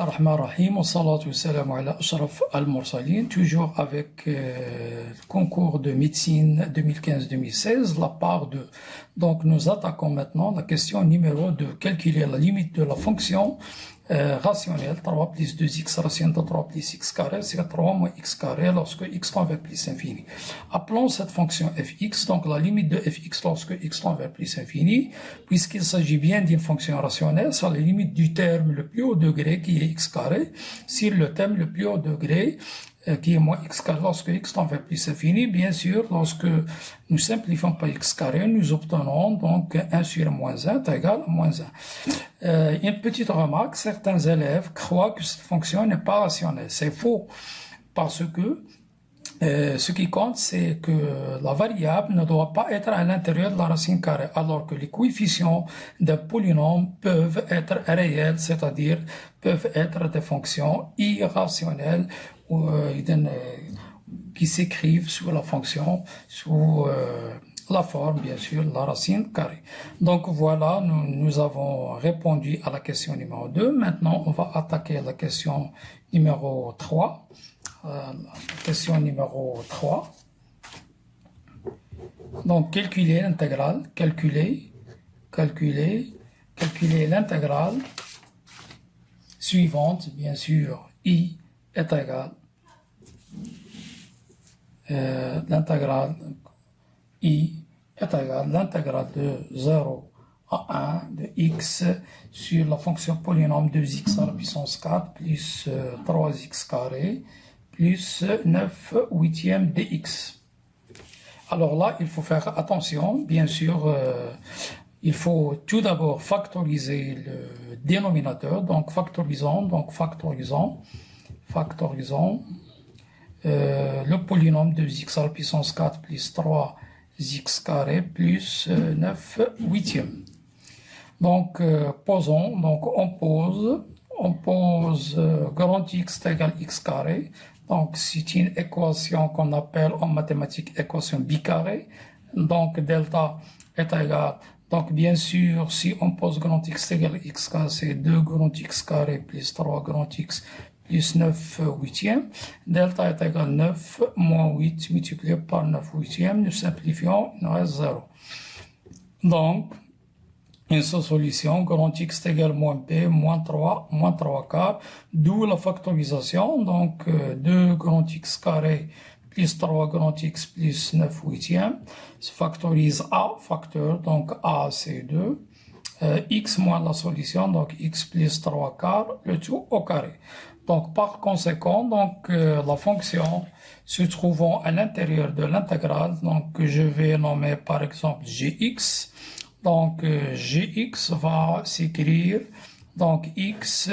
Bismillah ar-Rahman ar-Rahim, wa salatu wa salam ala ashraf al-Mursalin, toujours avec le concours de médecine 2015-2016, la part 2. Donc nous attaquons maintenant la question numéro 2, calculer la limite de la fonction rationnelle 3 plus 2x racine de 3 plus x carré, c'est 3 moins x carré lorsque x tend vers plus infini. Appelons cette fonction fx, donc la limite de fx lorsque x tend vers plus infini, puisqu'il s'agit bien d'une fonction rationnelle, c'est la limite du terme le plus haut degré qui est x carré, sur le terme le plus haut degré qui est moins x carré lorsque x tend vers plus infini. Bien sûr, lorsque nous simplifions par x carré, nous obtenons donc 1 sur moins 1 est égal à moins 1. Une petite remarque, certains élèves croient que cette fonction n'est pas rationnelle. C'est faux, parce que ce qui compte, c'est que la variable ne doit pas être à l'intérieur de la racine carrée, alors que les coefficients d'un polynôme peuvent être réels, c'est-à-dire peuvent être des fonctions irrationnelles qui s'écrivent sur la fonction, sous la forme, bien sûr, de la racine carrée. Donc voilà, nous avons répondu à la question numéro 2. Maintenant, on va attaquer la question numéro 3. Question numéro 3. Donc, calculer l'intégrale, calculer l'intégrale suivante, bien sûr, i est égal, l'intégrale i est égal l'intégrale de 0 à 1 de x sur la fonction polynôme 2x à la puissance 4 plus 3x carré plus 9 huitièmes dx. Alors là, il faut faire attention, bien sûr, il faut tout d'abord factoriser le dénominateur, donc factorisons le polynôme de x à la puissance 4 plus 3x carré plus 9 huitièmes. Donc, posons, donc on pose grand X égale x carré. Donc, c'est une équation qu'on appelle en mathématiques équation bicarrée. Donc, delta est égal. Donc, bien sûr, si on pose grand X égale x carré, c'est 2 grand X carré plus 3 grand X plus 9 huitièmes. Delta est égal 9 moins 8 multiplié par 9 huitièmes. Nous simplifions, il nous reste 0. Donc, une seule solution, grand X est égal moins P, moins 3 quarts, d'où la factorisation, donc 2 grand X carré plus 3 grand X plus 9 huitièmes, se factorise A, facteur, donc A c'est 2, X moins la solution, donc X plus 3 quarts, le tout au carré. Donc par conséquent, donc la fonction se trouvant à l'intérieur de l'intégrale, donc que je vais nommer par exemple Gx, donc Gx va s'écrire donc x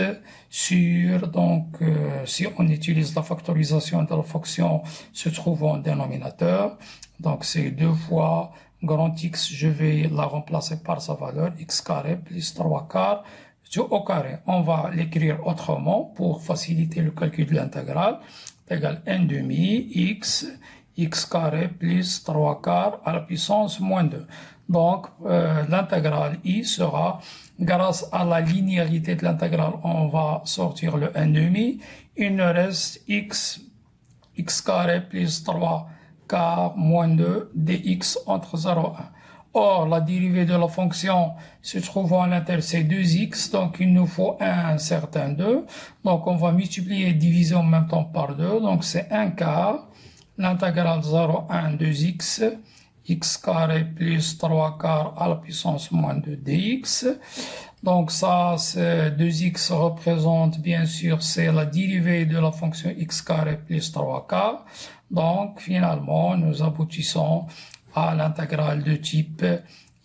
sur, donc si on utilise la factorisation de la fonction se trouvant au dénominateur, donc c'est 2 fois grand X, je vais la remplacer par sa valeur x carré plus 3 quarts tout au carré. On va l'écrire autrement pour faciliter le calcul de l'intégrale, égale 1 demi x carré plus 3 quarts à la puissance moins 2. Donc, l'intégrale i sera, grâce à la linéarité de l'intégrale, on va sortir le 1 demi. Il nous reste x carré plus 3 quarts moins 2 dx entre 0 et 1. Or, la dérivée de la fonction se trouvant à l'intérieur, c'est 2x, donc il nous faut un certain 2. Donc, on va multiplier et diviser en même temps par 2, donc c'est 1 quart. L'intégrale 0, 1, 2x, x carré plus 3 quarts à la puissance moins 2 dx. Donc ça, c'est 2x représente, bien sûr, c'est la dérivée de la fonction x carré plus 3 quarts. Donc finalement, nous aboutissons à l'intégrale de type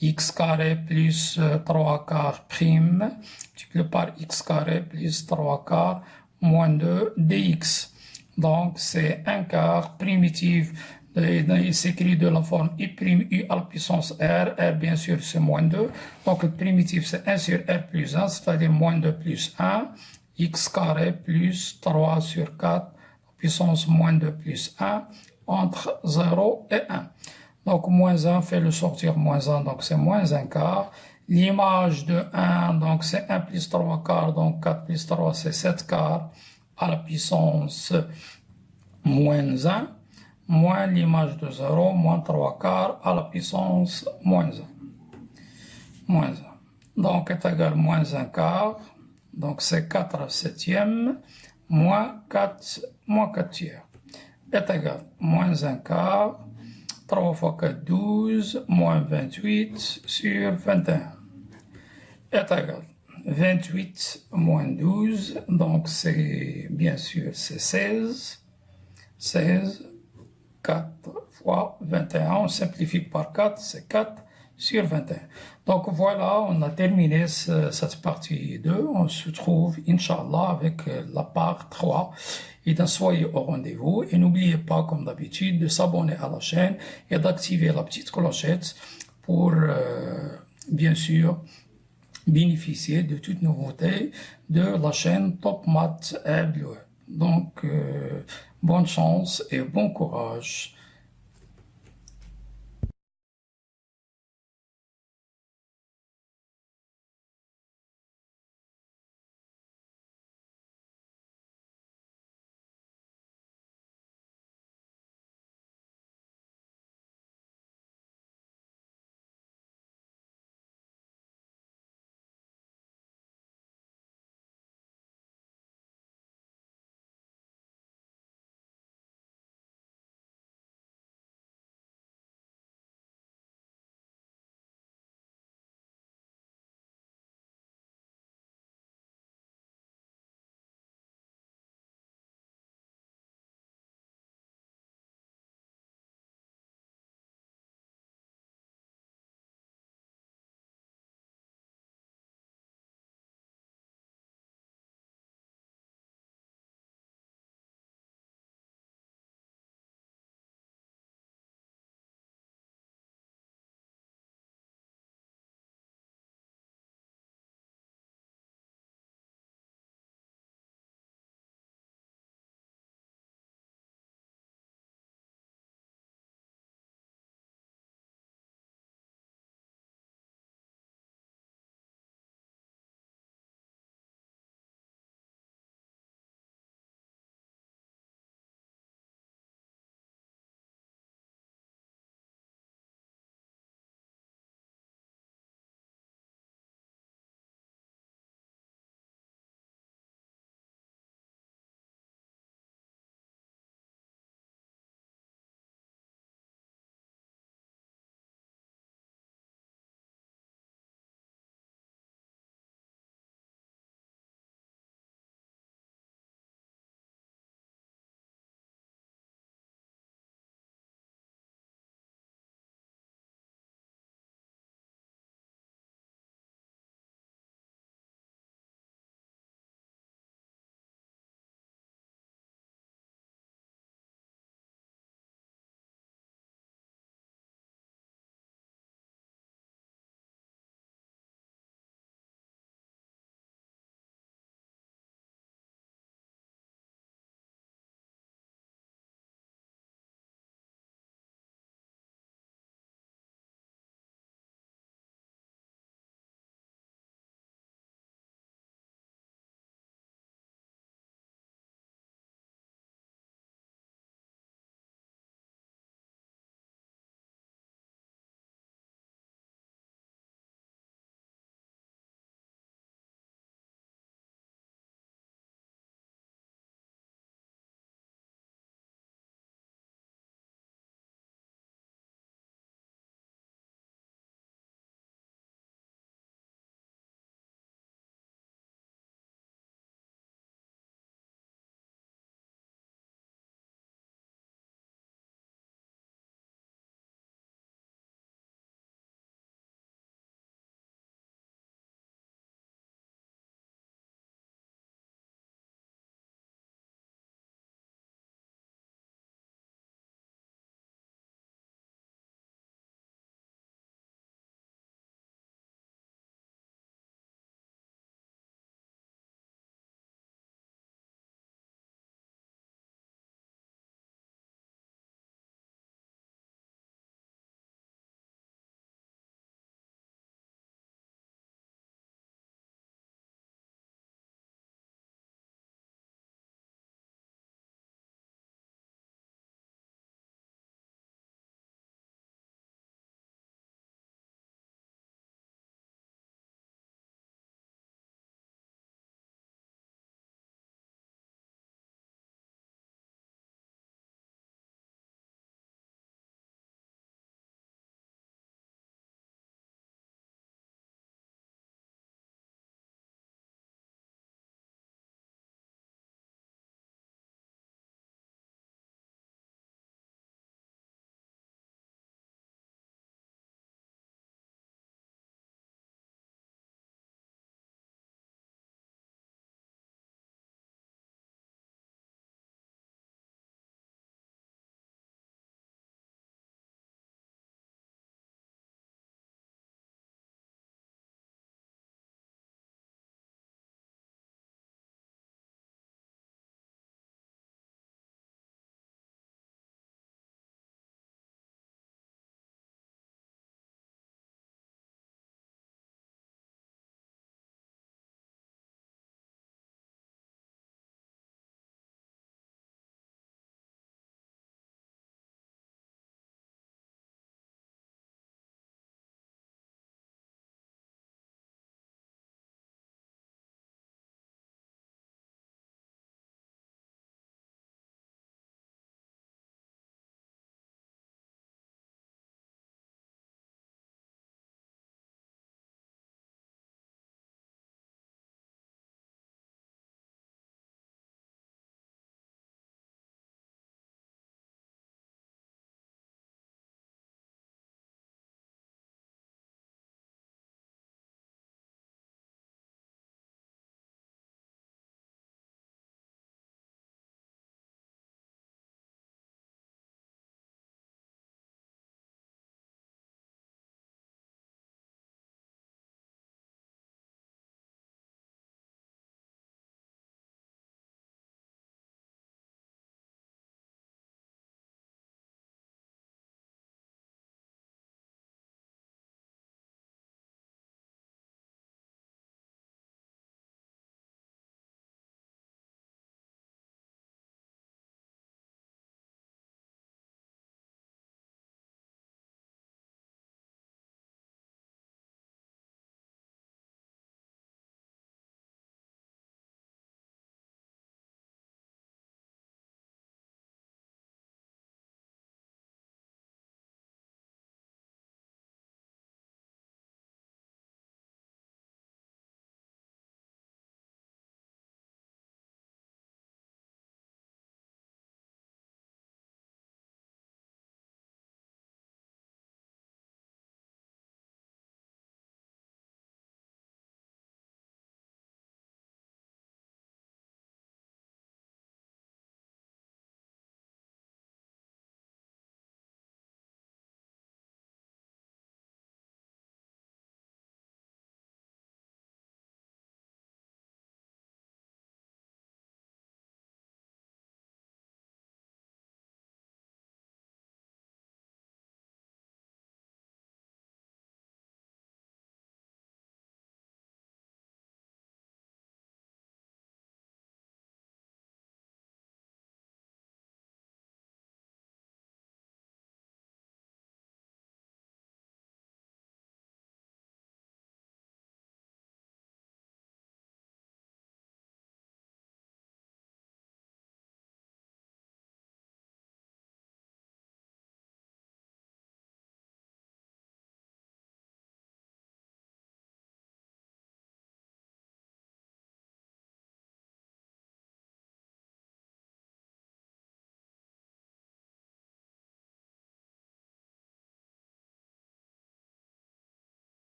x carré plus 3 quarts prime, multiplié par x carré plus 3 quarts moins 2 dx. Donc, c'est 1 quart primitive, il s'écrit de la forme i' u à la puissance r, r bien sûr c'est moins 2, donc le primitif c'est 1 sur r plus 1, c'est-à-dire moins 2 plus 1, x carré plus 3 sur 4, puissance moins 2 plus 1, entre 0 et 1. Donc, moins 1 fait le sortir moins 1, donc c'est moins 1 quart, L'image de 1, donc c'est 1 plus 3 quarts, donc 4 plus 3 c'est 7 quarts à la puissance moins 1, moins l'image de 0, moins 3 quarts à la puissance moins 1. Moins 1. Donc est égal à moins 1 quart, donc c'est 4 septièmes, moins 4 tiers, est égal à moins 1 quart, 3 fois 4, 12, moins 28 sur 21, est égal à 28 moins 12, donc c'est bien sûr c'est 16, 4 fois 21, on simplifie par 4, c'est 4 sur 21. Donc voilà, on a terminé cette partie 2. On se trouve, Inch'Allah, avec la part 3. Et donc, soyez au rendez-vous. Et n'oubliez pas, comme d'habitude, de s'abonner à la chaîne et d'activer la petite clochette pour, bien sûr, bénéficier de toutes nouveautés de la chaîne Top Math Abdel. Donc, bonne chance et bon courage.